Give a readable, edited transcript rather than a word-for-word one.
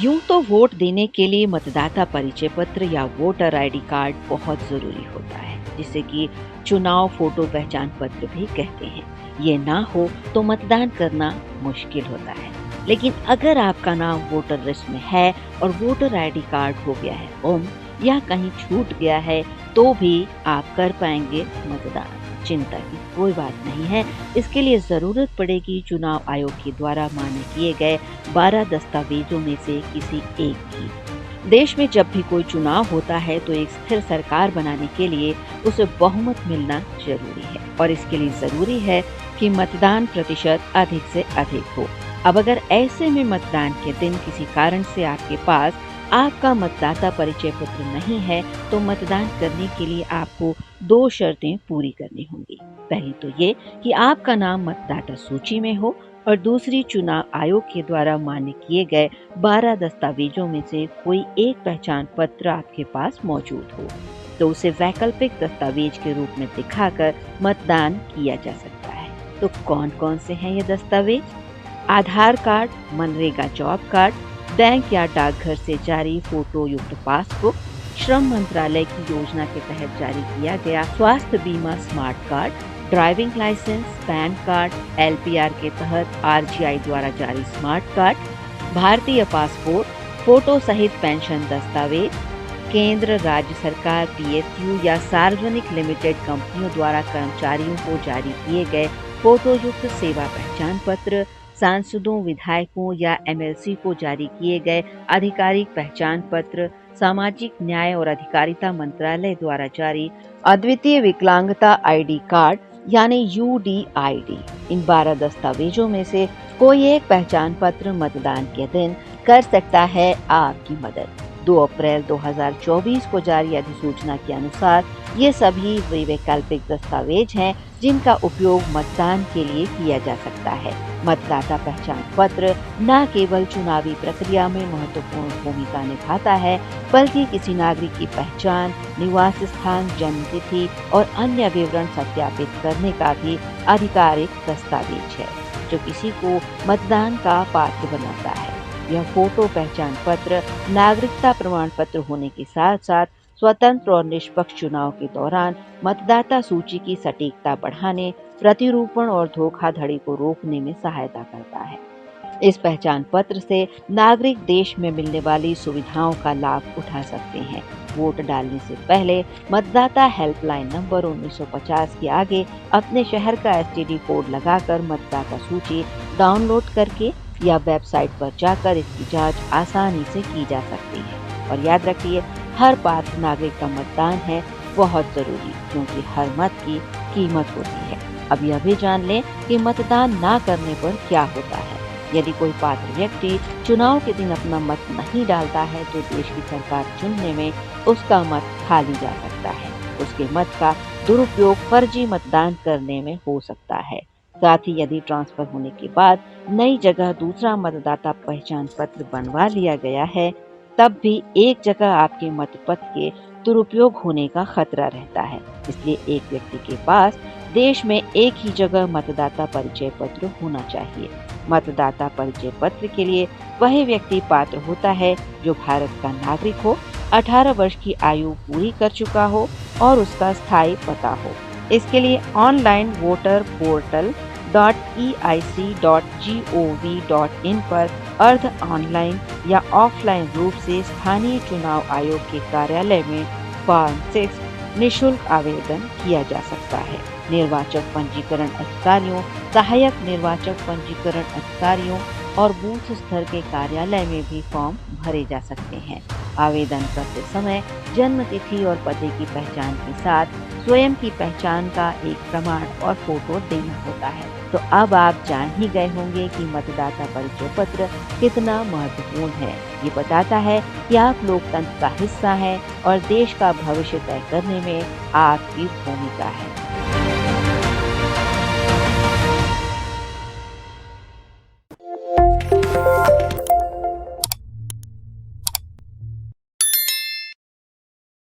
यूं तो वोट देने के लिए मतदाता परिचय पत्र या वोटर आईडी कार्ड बहुत जरूरी होता है, जिसे कि चुनाव फोटो पहचान पत्र भी कहते हैं। ये ना हो तो मतदान करना मुश्किल होता है। लेकिन अगर आपका नाम वोटर लिस्ट में है और वोटर आईडी कार्ड हो गया है गुम या कहीं छूट गया है, तो भी आप कर पाएंगे मतदान। चिंता की कोई बात नहीं है। इसके लिए जरूरत पड़ेगी चुनाव आयोग के द्वारा मान्य किए गए 12 दस्तावेजों में से किसी एक की। देश में जब भी कोई चुनाव होता है तो एक स्थिर सरकार बनाने के लिए उसे बहुमत मिलना जरूरी है, और इसके लिए जरूरी है कि मतदान प्रतिशत अधिक से अधिक हो। अब अगर ऐसे में मतदान के दिन किसी कारण से आपके पास आपका मतदाता परिचय पत्र नहीं है, तो मतदान करने के लिए आपको 2 शर्तें पूरी करनी होंगी। पहली तो ये कि आपका नाम मतदाता सूची में हो, और दूसरी चुनाव आयोग के द्वारा मान्य किए गए 12 दस्तावेजों में से कोई एक पहचान पत्र आपके पास मौजूद हो, तो उसे वैकल्पिक दस्तावेज के रूप में दिखाकर मतदान किया जा सकता है। तो कौन कौन से हैं ये दस्तावेज? Aadhaar card, MNREGA job card, bank या डाकघर से जारी फोटो युक्त पासबुक, श्रम मंत्रालय की योजना के तहत जारी किया गया स्वास्थ्य बीमा smart card, driving licence, PAN card, LPR के तहत आरजीआई द्वारा जारी स्मार्ट कार्ड, भारतीय पासपोर्ट, फोटो सहित पेंशन दस्तावेज, केंद्र राज्य सरकार, पीएसयू या सार्वजनिक लिमिटेड कंपनियों द्वारा कर्मचारियों को जारी किए गए फोटो युक्त सेवा पहचान पत्र, सांसदों, विधायकों या एमएलसी को जारी किए गए आधिकारिक पहचान पत्र, सामाजिक न्याय और अधिकारिता मंत्रालय द्वारा जारी अद्वितीय विकलांगता आईडी कार्ड यानी यूडीआईडी। इन 12 दस्तावेजों में से कोई एक पहचान पत्र मतदान के दिन कर सकता है आपकी मदद। 2 अप्रैल 2024 को जारी अधिसूचना के अनुसार ये सभी वैकल्पिक दस्तावेज हैं जिनका उपयोग मतदान के लिए किया जा सकता है। मतदाता पहचान पत्र न केवल चुनावी प्रक्रिया में महत्वपूर्ण भूमिका निभाता है, बल्कि किसी नागरिक की पहचान, निवास स्थान, जन्म तिथि और अन्य विवरण सत्यापित करने का भी आधिकारिक दस्तावेज है, जो किसी को मतदान का पात्र बनाता है। यह फोटो पहचान पत्र नागरिकता प्रमाण पत्र होने के साथ साथ स्वतंत्र और निष्पक्ष चुनाव के दौरान मतदाता सूची की सटीकता बढ़ाने, प्रतिरूपण और धोखाधड़ी को रोकने में सहायता करता है। इस पहचान पत्र से नागरिक देश में मिलने वाली सुविधाओं का लाभ उठा सकते हैं। वोट डालने से पहले मतदाता हेल्पलाइन नंबर 1950 के आगे अपने शहर का एसटीडी कोड लगाकर मतदाता सूची डाउनलोड करके या वेबसाइट पर जाकर इसकी जांच आसानी से की जा सकती है। और याद रखिए, हर पात्र नागरिक का मतदान है बहुत जरूरी, क्योंकि हर मत की कीमत होती है। अब यह भी जान लें कि मतदान ना करने पर क्या होता है। यदि कोई पात्र व्यक्ति चुनाव के दिन अपना मत नहीं डालता है, तो देश की सरकार चुनने में उसका मत खाली जा सकता है। उसके मत का दुरुपयोग फर्जी मतदान करने में हो सकता है। साथ ही यदि ट्रांसफर होने के बाद नई जगह दूसरा मतदाता पहचान पत्र बनवा लिया गया है, तब भी एक जगह आपके मतपत्र के दुरुपयोग होने का खतरा रहता है। इसलिए एक व्यक्ति के पास देश में एक ही जगह मतदाता परिचय पत्र होना चाहिए। मतदाता परिचय पत्र के लिए वही व्यक्ति पात्र होता है जो भारत का नागरिक हो, 18 वर्ष की आयु पूरी कर चुका हो और उसका स्थायी पता हो। इसके लिए ऑनलाइन वोटर पोर्टल .eic.gov.in पर अर्ध ऑनलाइन या ऑफलाइन रूप से स्थानीय चुनाव आयोग के कार्यालय में फॉर्म 6 निःशुल्क आवेदन किया जा सकता है। निर्वाचक पंजीकरण अधिकारियों, सहायक निर्वाचक पंजीकरण अधिकारियों और बूथ स्तर के कार्यालय में भी फॉर्म भरे जा सकते हैं। आवेदन करते समय जन्म तिथि और पते की पहचान के साथ स्वयं की पहचान का एक प्रमाण और फोटो देना होता है। तो अब आप जान ही गए होंगे कि मतदाता परिचय पत्र कितना महत्वपूर्ण है। ये बताता है कि आप लोकतंत्र का हिस्सा हैं और देश का भविष्य तय करने में आपकी भूमिका है।